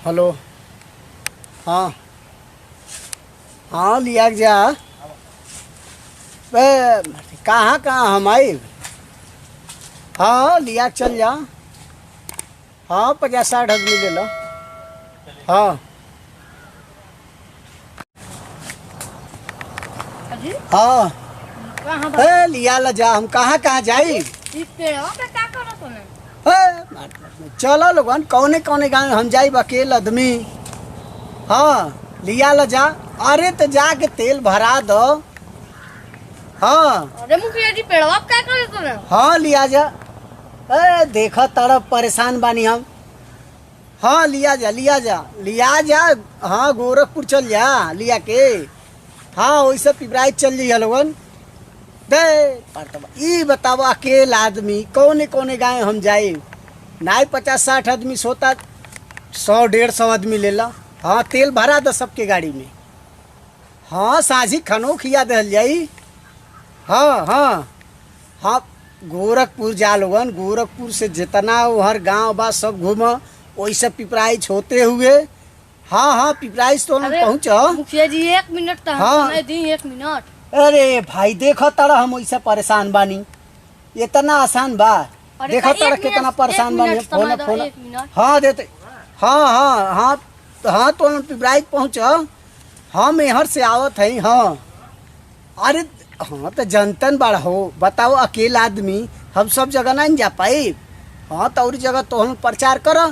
Hello. हाँ हाँ लिया के जा। कहाँ कहाँ हम आई। हाँ लिया के चल जा। हाँ 50-60 आदमी ले लो। हाँ हाँ लिया ला जा। हम कहाँ कहाँ जाई। चलो लोगन कौने कौने गाँव हम जाई अकेले आदमी। हाँ लिया ला जा। अरे तो जाके तेल भरा दो। हाँ अरे मुखिया जी पेड़वा क्या करे तूने। हाँ लिया जा। देखो तरफ परेशान बानी हम। हाँ लिया जा लिया जा लिया जा। हाँ गोरखपुर चल जा लिया के। हाँ वैसे पिपराइच चल जाइए लोगन। दे ई बताओ अकेला आदमी कौने कौने गाँव हम जाए। नाई 50-60 आदमी सोता 100-150 आदमी ले ला। हाँ तेल भरा दो सबके गाड़ी में। हाँ साझी खनो खिया दल जाई। हाँ हाँ हाँ गोरखपुर जा लोगन। गोरखपुर से जितना वहर गांव बा सब घूम वैसे पिपराइच होते हुए। हाँ हाँ पिपराइच तो पहुँचो। मुखिया जी 1 मिनट तो हाँ समय दी 1 मिनट। अरे भाई देखो तड़ा हम वैसे परेशान बानी। इतना आसान बा। देखो तड़ा कितना परेशान बानी। फोन फोन हाँ देते। हाँ हाँ हाँ हाँ तो पिपराइच पहुँचो। हम यहाँ से आवत है। हाँ अरे हाँ तो जनतन बड़ा हो बताओ अकेला आदमी हम सब जगह नहीं जा पाए। हाँ तो और जगह तो हम प्रचार करो।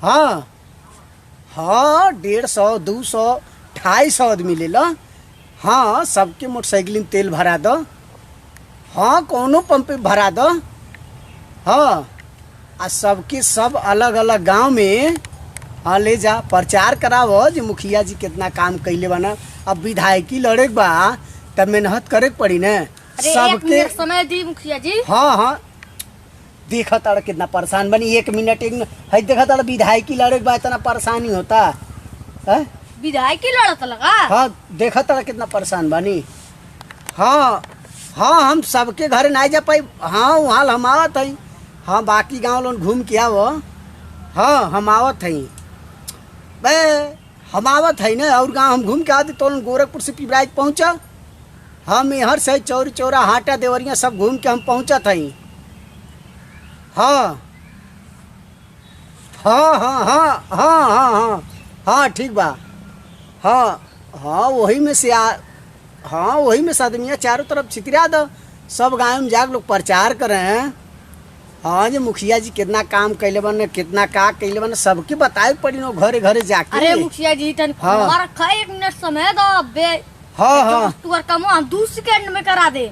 हाँ हाँ 150 200 250 आदमी ले लो। हाँ सबके मोटरसाइकिल में तेल भरा दो। हाँ कोनो पंप पे भरा दो। हाँ आ सबके सब अलग अलग गांव में हाँ ले जा प्रचार करावो जो मुखिया जी कितना काम कैले बना। अब विधायकी लड़े बा तब मेहनत करे पड़ी न सबके समय दी मुखिया जी। हाँ हाँ देखा तारा कितना परेशान बनी। 1 मिनट है देखा तारा विधायकी लड़े बा इतना परेशानी होता है। विधायकी लड़त लगा। हाँ देखा तारा कितना परेशान बनी। हाँ हाँ हम सबके घर नहीं जा पाई। हाँ वहाँ हम आवत है। हाँ बाकी गाँव लोग घूम के आवो। हाँ हम आवत है। बे हम आवत है ना और गाँव हम घूम के आते तो गोरखपुर से पिपराइच पहुँचा। हम यहाँ से चौरी चौरा हाटा देवरिया सब घूम के हम पहुँचत हई। हाँ हाँ हाँ हाँ हाँ हाँ हाँ हाँ ठीक बा। हाँ हाँ वही में से हाँ वही में से आदमिया चारों तरफ छितरा दो। सब गाँव में जाकर लोग प्रचार कर रहे हैं। हाँ जो मुखिया जी कितना काम कैले बन कितना का कैले बन सबके बताए पड़ी नो घरे घरे जाके। अरे मुखिया जी तन हमारा 1 मिनट समय दो बे। हाँ हाँ तुअर काम हम 2 सेकंड में करा दे।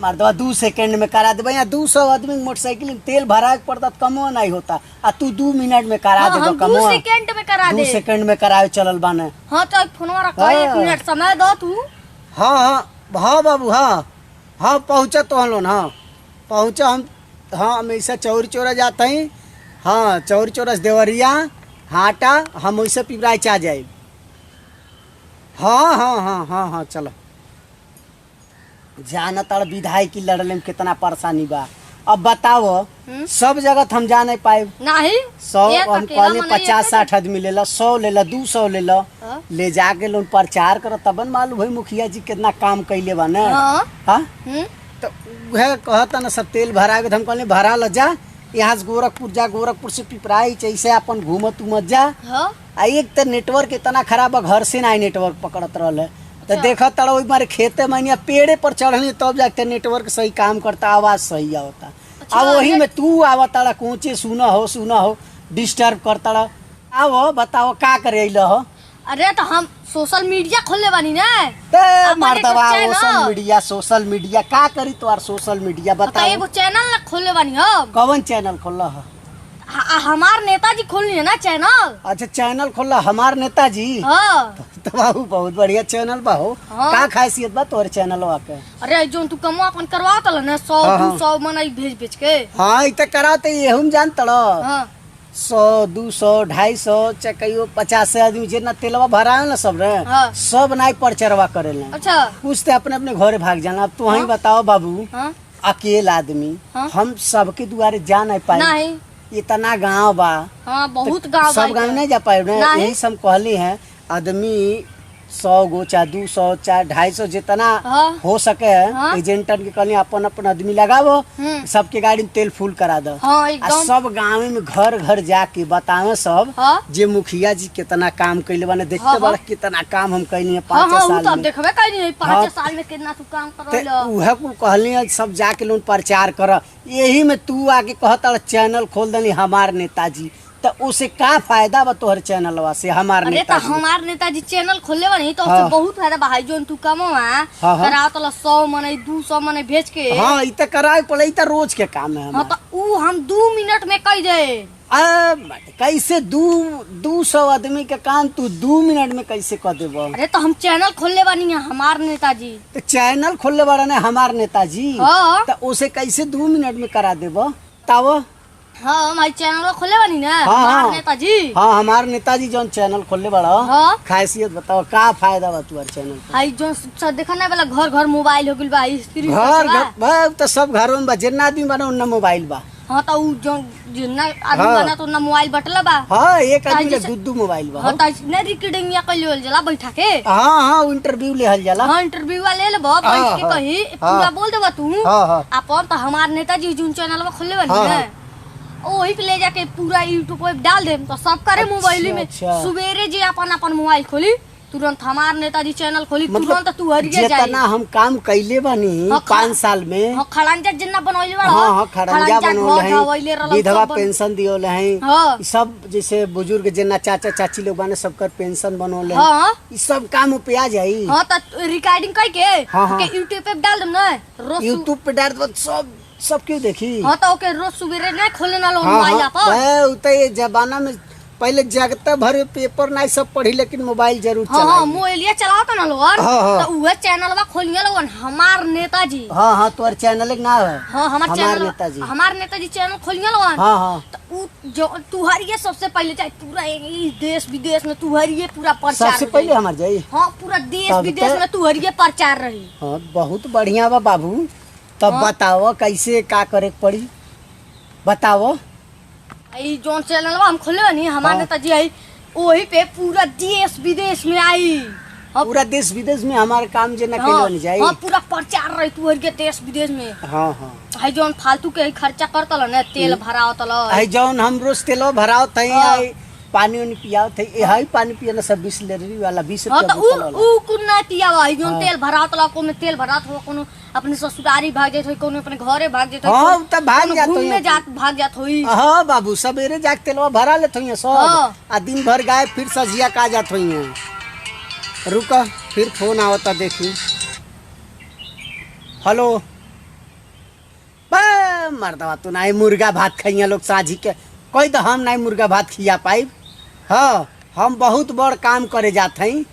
मर्दवा 2 सेकंड में करा दे। यहाँ 200 आदमी मोटरसाइकिल में तेल भरा पड़ता कमो नहीं होता। आ तू 2 मिनट में करा दे। 2 सेकंड में करा दे। 2 सेकंड में करावे चलल बाने। हाँ तो फोनवा रखा 1 मिनट समय दो तू। हाँ हाँ हाँ बाबू हाँ हाँ पहुँचा तो हम लोग। हाँ पहुँचा हम। हाँ हम ऐसा चौरी चौरा जाते हैं। हाँ चौरी चौरा से देवरिया हाटा हम वैसे पिपराइच आ जाए। हाँ हाँ हाँ हाँ हाँ चलो जाना तड़ विधायकी लड़ने में कितना परेशानी बा। अब बताओ सब जगह हम जा नहीं पाए। नहीं 100 हम कहले 50-60 आदमी ले ला 100 ले ला 200 ले ला। ले जाके लोग प्रचार करो तबन मालूम भाई मुखिया जी कितना काम कैले बा न। हाँ तो वह कहता ना सब तेल भरा के हम कहले भरा ल जा। यहाँ से गोरखपुर जा गोरखपुर से पिपराइच ऐसे अपन घूमत उमत जा। एक तो नेटवर्क इतना खराब है घर से ना नेटवर्क पकड़त रहा। तो देखा तड़ा वही मारे खेते में पेड़े पर चढ़ने तब जाके नेटवर्क सही काम करता आवाज सही आवता। अब वही में तू आवा तड़ा कोचे सुना हो डिस्टर्ब करता। आओ बताओ का करे हो। अरे तो हम सोशल मीडिया खोलने बानी ना। मर्दवा सोशल मीडिया का करी तो सोशल मीडिया बताओ। एगो चैनल खोलने बानी हो। कौन चैनल खोला है। हमार नेताजी खोलनी है ना चैनल। अच्छा चैनल खोला हमार नेताजी। हाँ तो बाबू बहुत बढ़िया चैनल बा हो। का खासियत बा तोर चैनल के। अरे जो तू कमवा अपन करवा तल ना 100-200 मन भेज के। हाँ इत कराते ये हम जानत 100-200 250 चाहे कहियो 50 आदमी जितना तेलवा भरा है ना सब रे। सब नाई प्रचारवा करेला। अच्छा कुछ तो अपने अपने घरे भाग जाना। अब तू वही बताओ बाबू अकेला आदमी हम सबके दुआरे जा नहीं पाए। इतना गांव बा, हाँ बहुत गाँव सब गांव नहीं जा पाए ना, नहीं। यही सब कहली है आदमी 100 गो चाहे 200 चाहे 250 जितना हाँ। हो सके है हाँ। एजेंटन के कहली अपन अपन आदमी लगावो, सबके गाड़ी में तेल फुल करा दो। हाँ आ एकदम। सब गाँव में घर घर जाके बतावे सब हाँ। जे मुखिया जी कितना काम कैले बने, देखते हाँ, बड़ा कितना काम हम कैली है हाँ 5 हाँ उ साल तो में। देखबे कहीं नहीं हाँ। 5 साल में कितना तू काम ते करल। उहे कुल कहली है सब जाके लोन प्रचार कर, यही में तू आके कहता चैनल खोल दनी हमार नेताजी, तो उसे का फायदा बा तोहर चैनलवा से हमार अरे तो नेताजी? हमार नेताजी चैनल खोले बनी तो हाँ। उससे बहुत फायदा भाई जोन तू कमावा हाँ। करा तो 100 मने 200 मने भेज के। हाँ इ त कराए पड़े, इ त रोज के काम है हाँ हमार। तो उ हम 2 मिनट में कह दे। कैसे 200 आदमी के काम तू 2 मिनट में कैसे कर देबो? अरे तो हम चैनल खोले बनी है हमार नेताजी। तो चैनल खोलने वाला ने हमार नेताजी, हाँ। तो उसे कैसे 2 मिनट में करा देबो? तावो हाँ हमारी चैनल खोले बनी ना हाँ, हमार हाँ। नेताजी। हाँ हमार नेताजी जौन चैनल खोलने बड़ा हाँ। खासियत बताओ का फायदा बा तुम्हारे चैनल पे? हाई जो देखा ना वाला घर घर मोबाइल हो गइल बा स्क्रीन घर टच बा। घर बा, तो सब घरों में बा, जितना आदमी बना उतना मोबाइल बा। हाँ तो उ जो जितना आदमी हाँ। बना तो उतना मोबाइल बटला बा। हाँ एक आदमी के जैसे- दू मोबाइल बा। हाँ तो ने रिकॉर्डिंग या कइल जाला बैठा के। हाँ हाँ इंटरव्यू लेहल जाला। हाँ इंटरव्यू वाले ले बैठ हाँ, के हाँ। कही हाँ। पूरा बोल देबा तू। हाँ, हाँ। अपन तो हमार नेताजी जोन चैनल में खोले बनी हाँ, ना हाँ। वही पे ले जाके पूरा यूट्यूब पे डाल दे तो सब करे अच्छा, मोबाइल में। अच्छा। सुबेरे जे अपन अपन मोबाइल खोली तुरंत हमार नेताजी चैनल खोली तुरंत तू हरिये जाई। जितना हम काम कैले बनी हाँ, 5 साल में। हाँ खड़ंजा जिन्ना बनवइले बा। हाँ हाँ खड़ंजा बनवले ढवइले रहल हैं, विधवा सब बन- पेंशन दियोले हैं, हाँ। इ सब जैसे बुजुर्ग जितना चाचा चाची लोग बाने सबकर पेंशन बनवले हैं। हाँ इ सब काम पे आ जाई। हाँ तो रिकॉर्डिंग कई के हाँ, हाँ। के यूट्यूब पे डाल दम ना रोज यूट्यूब पे डाल दो सब क्यों देखी? हाँ तो ओके रोज सुबेरे नहीं खोले ना लो हाँ मोबाइल हाँ पर। उ त ये जमाना में पहले जगता भर पेपर नहीं सब पढ़ी, लेकिन मोबाइल जरूर हाँ हाँ चलाई। मोबाइलिया चलाओ तो ना लोगन हाँ, हाँ। तो उहे चैनलवा खोलिए लोगन हमार नेताजी। हाँ हाँ तुम्हारे चैनल एक ना है? हाँ हमार नेताजी। हमार नेताजी चैनल खोलिए लोगन। हाँ हाँ तो उ जो तुहरिये सबसे पहले चाहे पूरा ई देश विदेश में तुहरिये पूरा प्रचार सबसे हो पहले जाई। हमार जाई। हाँ पूरा देश तब विदेश तो- में तुहरिये प्रचार रही। हाँ बहुत बढ़िया बा बाबू। तब हाँ। बताओ कैसे का करे के पड़ी, बताओ। ई जोन चैनलवा हम खोले नहीं हमार हाँ। नेताजी आई वही पे पूरा देश विदेश में आई। हाँ, पूरा देश विदेश में हमारे काम जे न हाँ, कैले जाई। हाँ पूरा प्रचार रही तुहरिये देश विदेश में। हाँ हाँ हाई जोन फालतू के खर्चा करतल ना तेल भरावतल। आई जौन हम रोज तेलो भराओ थे, हाँ। आई पानी उनी पियाओ थे, हाई पानी पिया सब 20 लीटर वाला 20 हाँ रुपया तो बोतल वाला। उ कुन ना पियावा हाई जोन हाँ। तेल भरावतल को में तेल भरात हो कोनो अपने ससुरारी भाग जात हो कोनो अपने घरे भाग जात हो। हाँ, तब भाग जात होई। घूमने जात भाग जात होई। हाँ बाबू सवेरे जाके तेलवा भरा लेते हैं सब। हाँ। आ दिन भर गाय फिर सजिया का जात हुई हैं। रुका फिर फोन आवता देखी। हेलो बा मर्दवा तू नहीं मुर्गा भात खाइया लोग साझी के, कोई तो हम नहीं मुर्गा भात खिया पाई। हाँ हम बहुत बड़ काम करे जात हई।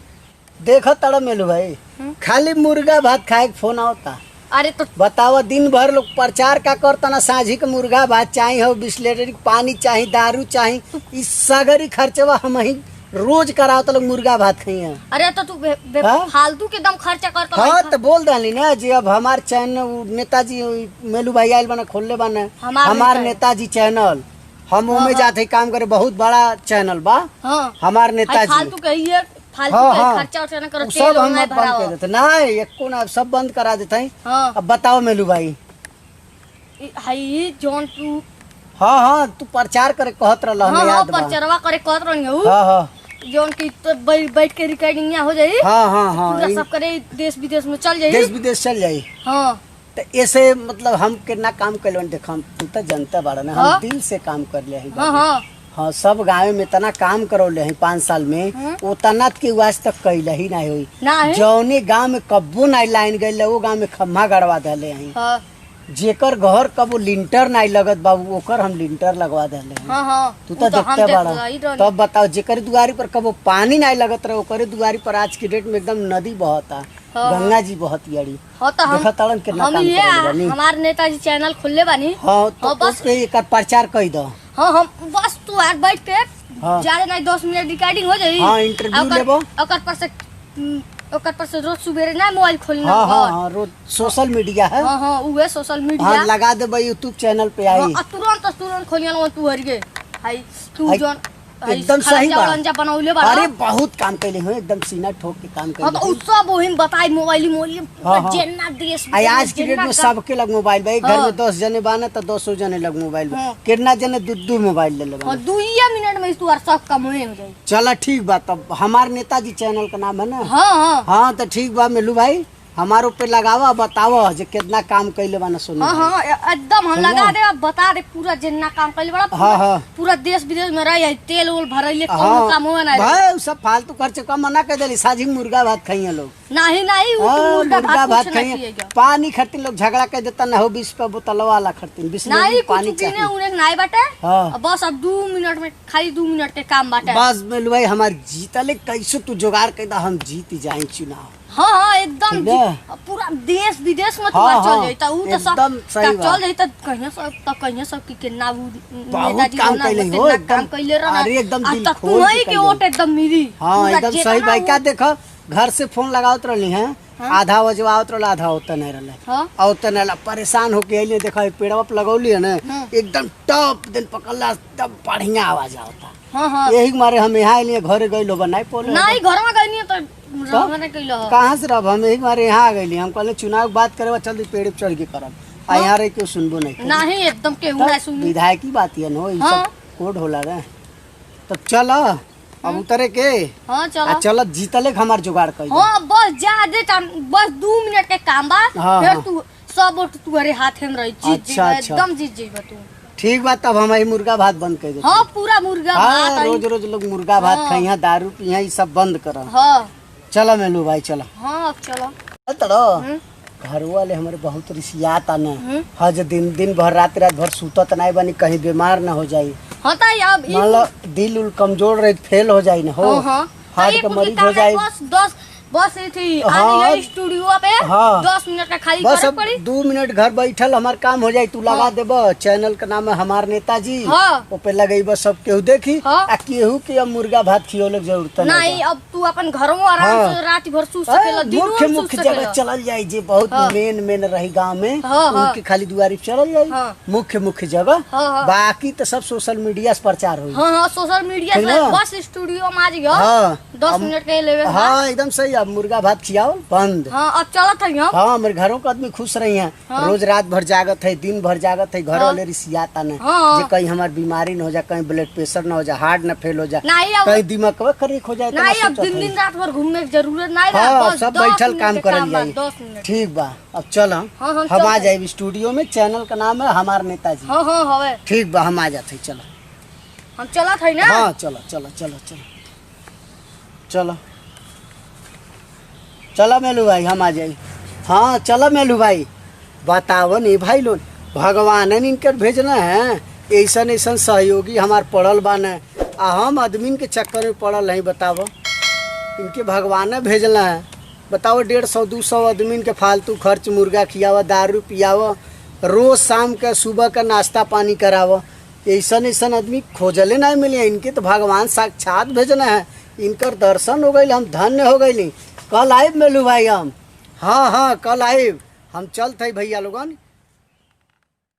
देखो तड़ मेलू भाई खाली मुर्गा भात खाए के फोन आवता। अरे तो बताओ दिन भर लोग प्रचार का करता ना, साझी के मुर्गा भात चाहिए हो, 20 लीटर के पानी चाहिए, दारू चाहिए, इस सगरी खर्चवा हम ही रोज कराओ तो लोग मुर्गा भात खाइए। अरे तो तू हाँ? फालतू के दम खर्चा करता हाँ तो बोल डाली ना जी, अब हमार चैनल नेताजी मेलू भाई आयल बना खोलले बना हमार नेताजी चैनल, हम उमे जाते काम करे, बहुत बड़ा चैनल बा हाँ हमार हाई नेताजी। फालतू के ये फालतू हाँ, के हाँ। खर्चा उर्चा ना करो सब तेल हम नहीं बंद कर भराओ। देते नहीं, एको ना सब बंद करा देते हैं। हाँ अब बताओ मेलू भाई। हाई जोन तू हाँ हाँ तू प्रचार करे कहत रहल, हाँ हमें हाँ याद बा। प्रचारवा करे कहत रहनी हूँ हाँ हाँ जोन की तो बैठ के रिकॉर्डिंग हो जाई। हाँ हाँ हाँ पूरा सब करे देश विदेश में चल जाई। देश विदेश चल जाई। हाँ तो ऐसे मतलब हम कितना काम कर देख, हम तू तो जनता बाड़ा ना, हम हाँ। दिल से काम कर ले हैं हाँ बाबू। हाँ हाँ सब गाँव में इतना काम करौले हैं 5 साल में, उतना के आज तक कैले ही नहीं हुई। ना है जौने गाँव में कब्बो नहीं लाइन गई वो गाँव में खम्भा गड़वा दिले हैं। हाँ जेकर घर कबो लिंटर नहीं लगत बाबू ओकर हम लिंटर लगवा दिले हैं। हाँ हाँ तू उ तो हम देखते देख बाड़ा। रही रहनी। तब बताओ जेकर दुआरी पर कबो पानी नहीं लगत रहे, ओकरे दुआरी पर आज की डेट में एकदम नदी बहता, हाँ। गंगा जी बहती अड़ी। हाँ तो हम देखा ताड़न कितना हम काम ये करले बानी। हमार नेताजी चैनल खोलले बानी। हाँ तो हाँ, बस। बस एकर प्रचार कई दो। हाँ हम बस तू यार बैठ के हाँ। ज्यादा नहीं 10 मिनट रिकॉर्डिंग हो जाई। हाँ, इंटरव्यू ओकर- लेबो। ओकर पर से ओकर पर से रोज सुबेरे ना मोबाइल खोलना हाँ हाँ हाँ, रोज सोशल मीडिया है। हाँ हाँ उहे सोशल हाँ मीडिया। लगा दे भाई यूट्यूब चैनल पे आई। हाँ, तुरंत खोलिया तू हरिये हाय तू हाय, जौन एकदम सही बात। बनौले बा। अरे बहुत काम कैले हो, एकदम सीना ठोक के काम हाँ तो कैले। उ सब ओहिम बताई मोबाइल हाँ, हाँ। जेना देश आज के डेट में सबके लग मोबाइल भाई, घर हाँ। में 10 जने बाना तो 200 जने लग मोबाइल बा। हाँ। कितना जने दू मोबाइल ले ले। हाँ 2 मिनट में तू सब काम हो जाई। चला ठीक बा, तब हमार नेताजी चैनल का नाम है ना। हाँ हाँ हाँ तो ठीक बा मिलू भाई, हमारो पे लगावा बतावा जे कितना काम कैले बाना सुनो। हाँ हाँ एकदम हम लगा दे बता दे पूरा जितना काम कैले बड़ा। हाँ हाँ पूरा देश विदेश में रही तेल उल भरैले हाँ कौन काम हो ना भाई सब फालतू खर्च कम मना कर देली। साझी मुर्गा भात खाइए लोग। नहीं नहीं वो हाँ, तो मुर्गा भात खाइए। खाइएगा। पानी खरती लोग झगड़ा कर देता ना हो 20 पे बोतल वाला खरती 20 नहीं पानी कुछ पीने चाहिए। उन्हें नहीं बाटे। हाँ। बस अब 2 मिनट में खाली 2 मिनट के काम बाटे। बस मिलू भाई हमार जीतले कैसे तू जुगाड़ कर दा, हम जीत जाए चुनाव। हाँ हाँ एकदम ठीक है। पूरा देश विदेश में हाँ, चल हाँ, जाता उ तो सब एकदम सही चल बात। जाता कहीं सब की केना उ बहुत नेताजी काम होना, कैले हो, केतना एकदम। काम कैले रहना। अरे एकदम आ दिल तब खोल तू के ही के कैले। वोट एकदम मिली। हाँ पूरा एकदम सही जेतना भाई। वो- क्या देखो घर से फोन लगावत रहली हैं, आधा बजवावत रहल आधा होता नहीं रहल। हाँ औत नहीं परेशान होके अइले, देखा पेड़वा पे लगौली है ना, हाँ। एकदम टॉप दिन पकड़ला तब बढ़िया आवाज आवता। हाँ हाँ यही मारे हम यहाँ अइले, घरे गइल हो बनाई पोले। नहीं घर में गई नहीं तो रहने कैलो। कहाँ से रह, हम यही मारे यहाँ आ गइली। हम कहले चुनाव के बात करे चल पेड़ पे चढ़ के करब, आ यहाँ रह के सुनबो नहीं करी। नहीं एकदम केहू ना तब सुनी। विधायक की बात है नो, ये हाँ। सब कोड होला रे। तब चल अब उतरे के हाँ आ चलो। चल जीतले हमार जुगाड़ कर। हाँ बस जा दे टाइम बस 2 मिनट के काम बा। हाँ, फिर हाँ। तू सब वोट तुम्हारे हाथ में रही जीत अच्छा, जाएगा, अच्छा। एकदम जीत जाएगा तू। ठीक बात, तब हम मुर्गा भात बंद कर देते। हाँ पूरा मुर्गा हाँ भात रोज रोज लोग मुर्गा भात हाँ। खाइया, दारू पिया, ये सब बंद कर। हाँ चलो मेलू भाई चलो। हाँ अब चलो। तड़ो घर वाले हमारे बहुत रिसियात आने। हम्म। हज दिन भर रात भर सूतत नहीं बनी, कहीं बीमार न हो जाई। हाँ तो अब मान लो दिल उल कमजोर रहे फेल हो जाई न हो, हाँ हाँ हार्ट का मरीज हो जाए। बस ये थी हाँ। आज ये स्टूडियो पे हाँ। 10 मिनट का खाली बस करे अब पड़ी। 2 मिनट घर बैठल हमार काम हो जाई। तू लगा देब चैनल का नाम है हमार नेताजी। हाँ। ओ पे लगेब सब केहू देखी। हाँ। आ केहू के अब मुर्गा भात खियोले के जरूरत नहीं अब तू अपन घरों आराम हाँ। से रात भर सो सकेला, दिनों मुख्य में सो मुख्य जगह सकेला। चलल जाई जे बहुत हाँ। मेन रही गांव में, हाँ, हाँ। उनके खाली दुआरी पे चलल जाई। हाँ। मुख्य जगह। हाँ, हाँ। बाकी तो सब सोशल मीडिया से प्रचार होई। हाँ हाँ सोशल मीडिया ठीक से ना? बस स्टूडियो में आ जाइयो। हाँ 10 मिनट के लेवे। हाँ एकदम सही। अब मुर्गा भात खियाओ बंद। हाँ अब चलत है हम। हाँ हमारे घरों का आदमी खुश रही हैं। हाँ। रोज रात भर जागत है, दिन भर जागत है, घर हाँ। वाले रिसियात आने हाँ। जे कहीं हमार बीमारी न हो जाए, कहीं ब्लड प्रेशर न हो जाए, हार्ट न फेल हो जाए, नहीं अब कहीं दिमाग खरीक हो जाए तो नहीं ना अब सोचत दिन है। दिन रात भर घूमने की जरूरत नहीं रहा। हाँ बस सब 10 बैठल मिनट काम के करल बा, जाई। 10 मिनट। ठीक बा अब चल हाँ, हम हम चलते आ हैं। जाए स्टूडियो में। चैनल का नाम है हमार नेताजी। हाँ हाँ हवे ठीक बा हम आ जाते चलो। हम चलत है ना। हाँ चलो चलो चलो चलो चलो चलो मेलू भाई हम आ जाई। हाँ चलो मेलू भाई बताओ नहीं भाई लोग, भगवान इनकर भेजना है। ऐसा ऐसा सहयोगी हमार पड़ल बान, आ हम आदमी के चक्कर में पड़ल नहीं। बताओ इनके भगवान भेजना है। बताओ 150-200 आदमी के फालतू खर्च, मुर्गा खियावा, दारू पियावा, रोज शाम के सुबह का नाश्ता पानी करावा। ऐसा ऐसा आदमी खोजले नहीं मिले। इनके तो भगवान साक्षात भेजना है। इनकर दर्शन हो गई, हम धन्य हो गई। कल आए मेलू भाई हम। हाँ हाँ कल आए हम। चलते भैया लोगन।